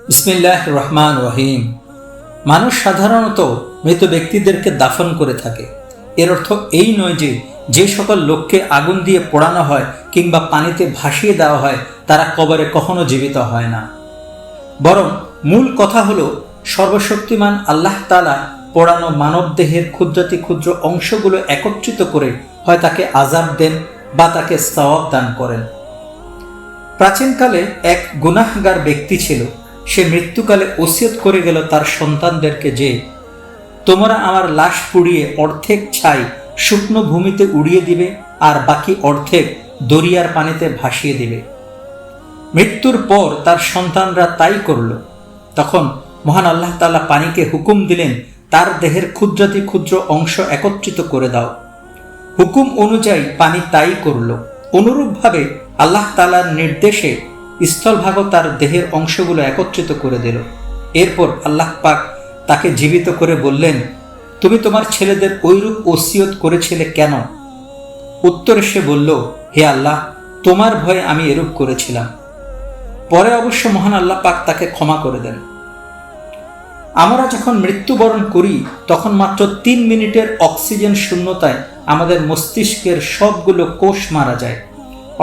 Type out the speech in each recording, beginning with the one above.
বিসমিল্লাহির রহমানির রহিম। মানুষ সাধারণত মৃত ব্যক্তিদেরকে দাফন করে থাকে। এর অর্থ এই নয় যে যে সকল লোককে আগুন দিয়ে পোড়ানো হয় কিংবা পানিতে ভাসিয়ে দেওয়া হয় তারা কবরে কখনো জীবিত হয় না। বরং মূল কথা হলো সর্বশক্তিমান আল্লাহ তাআলা পোড়ানো মানব দেহের ক্ষুদ্রাতি ক্ষুদ্র অংশগুলো একত্রিত করে হয় তাকে আযাব দেন বা তাকে সওয়াব দান করেন। প্রাচীনকালে এক গুনাহগার ব্যক্তি ছিল। সে মৃত্যুকালে ওসিয়ত করে গেল তার সন্তানদেরকে যে তোমরা আমার লাশ পুড়িয়ে অর্ধেক ছাই শুকনো ভূমিতে উড়িয়ে দিবে আর বাকি অর্ধেক দরিয়ার পানিতে ভাসিয়ে দিবে। মৃত্যুর পর তার সন্তানরা তাই করল। তখন মহান আল্লাহ তাআলা পানিকে হুকুম দিলেন তার দেহের ক্ষুদ্রাতি ক্ষুদ্র অংশ একত্রিত করে দাও। হুকুম অনুযায়ী পানি তাই করল। অনুরূপভাবে আল্লাহ তাআলার নির্দেশে স্থলভাগও তার দেহের অংশগুলো একত্রিত করে দিল। এরপর আল্লাহ পাক তাকে জীবিত করে বললেন, তুমি তোমার ছেলেদের ঐরূপ ওসিয়ত করেছিলে কেন? উত্তরে সে বলল, হে আল্লাহ, তোমার ভয়ে আমি এরূপ করেছিলাম। পরে অবশ্য মহান আল্লাহ পাক তাকে ক্ষমা করে দেন। আমরা যখন মৃত্যুবরণ করি তখন মাত্র 3 মিনিটের অক্সিজেন শূন্যতায় আমাদের মস্তিষ্কের সবগুলো কোষ মারা যায়।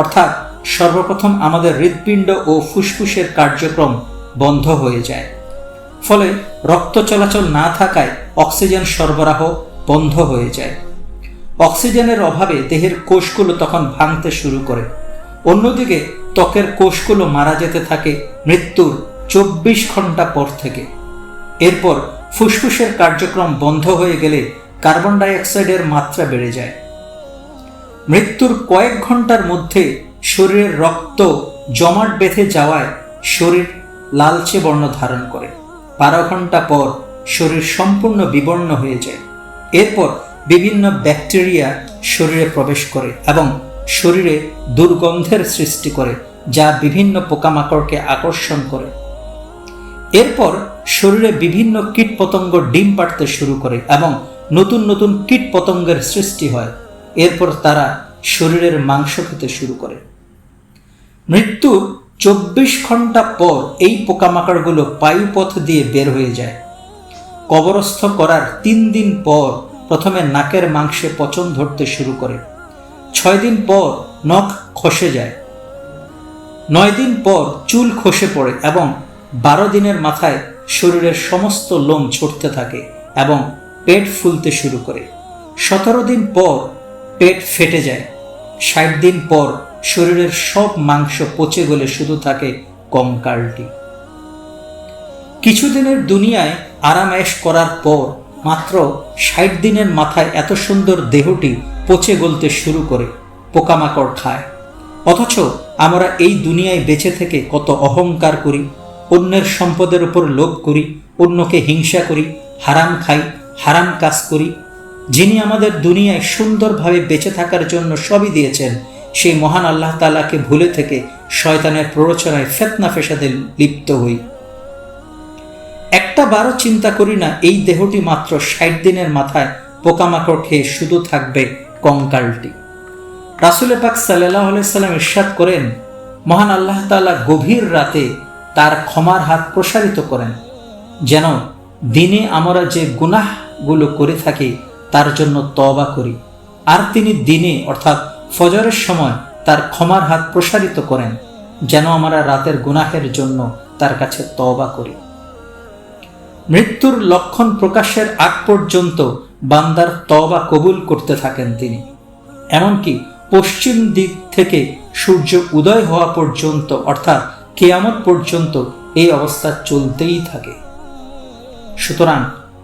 অর্থাৎ সর্বপ্রথম আমাদের হৃৎপিণ্ড ও ফুসফুসের কার্যক্রম বন্ধ হয়ে যায়। ফলে রক্ত চলাচল না থাকায় অক্সিজেন সরবরাহ বন্ধ হয়ে যায়। অক্সিজেনের অভাবে দেহের কোষগুলো তখন ভাঙতে শুরু করে। অন্যদিকে ত্বকের কোষগুলো মারা যেতে থাকে মৃত্যুর 24 ঘন্টা পর থেকে। এরপর ফুসফুসের কার্যক্রম বন্ধ হয়ে গেলে কার্বন ডাই অক্সাইডের মাত্রা বেড়ে যায়। মৃত্যুর কয়েক ঘন্টার মধ্যে শরীরের রক্ত জমাট বেঁধে যাওয়ায় শরীর লালচে বর্ণ ধারণ করে। 12 ঘন্টা পর শরীর সম্পূর্ণ বিবর্ণ হয়ে যায়। এরপর বিভিন্ন ব্যাকটেরিয়া শরীরে প্রবেশ করে এবং শরীরে দুর্গন্ধের সৃষ্টি করে, যা বিভিন্ন পোকামাকড়কে আকর্ষণ করে। এরপর শরীরে বিভিন্ন কীটপতঙ্গ ডিম পাড়তে শুরু করে এবং নতুন নতুন কীটপতঙ্গের সৃষ্টি হয়। এরপর তারা শরীরের মাংস খেতে শুরু করে। মৃত্যুর 24 ঘন্টা পর এই পোকামাকড়গুলো বায়ুপথ দিয়ে বের হয়ে যায়। কবরস্থ করার 3 দিন পর প্রথমে নাকের মাংসে পচন ধরতে শুরু করে। 6 দিন পর নখ খসে যায়। 9 দিন পর চুল খসে পড়ে এবং 12 দিনের মাথায় শরীরের সমস্ত লোম ঝরতে থাকে এবং পেট ফুলতে শুরু করে। 17 দিন পর পেট ফেটে যায়। 60 দিন পর শরীরের সব মাংস পচে গলে শুধু থাকে কঙ্কালটি। কিছুদিনের দুনিয়ায় আরামায়েশ করার পর মাত্র 60 দিনের মাথায় এত সুন্দর দেহটি পচে গলতে শুরু করে, পোকামাকড় খায়। অথচ আমরা এই দুনিয়ায় বেঁচে থেকে কত অহংকার করি, অন্যের সম্পদের উপর লোভ করি, অন্যকে হিংসা করি, হারাম খাই, হারাম কাজ করি। যিনি আমাদের দুনিয়ায় সুন্দরভাবে বেঁচে থাকার জন্য সবই দিয়েছেন, সেই মহান আল্লাহ তাআলাকে ভুলে থেকে শয়তানের প্ররোচনায় ফিতনা ফেসাদে লিপ্ত হই। একটা বারও চিন্তা করি না এই দেহটি মাত্র 60 দিনের মাথায় পোকামাকড় খেয়ে শুধু থাকবে কঙ্কালটি। রাসূল পাক সাল্লাল্লাহু আলাইহি সাল্লাম ইরশাদ করেন, মহান আল্লাহ তাআলা গভীর রাতে তার ক্ষমার হাত প্রসারিত করেন, যেন দিনে আমরা যে গুনাহগুলো করে থাকি তার জন্য তওবা করি, আর তিনি দিনে অর্থাৎ ফজরের সময় তার ক্ষমার হাত প্রসারিত করেন, যেন আমরা রাতের গুনাহের জন্য তার কাছে তওবা করি। মৃত্যুর লক্ষণ প্রকাশের আগ পর্যন্ত বান্দার তওবা কবুল করতে থাকেন তিনি। এমনকি পশ্চিম দিক থেকে সূর্য উদয় হওয়া পর্যন্ত অর্থাৎ কিয়ামত পর্যন্ত এই অবস্থা চলতেই থাকে। সুতরাং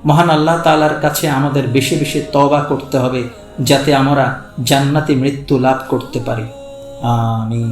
মহান আল্লাহ তাআলার কাছে আমাদের বেশি বেশি তওবা করতে হবে, যাতে আমরা জান্নাতি মৃত্যু লাভ করতে পারি। আমিন।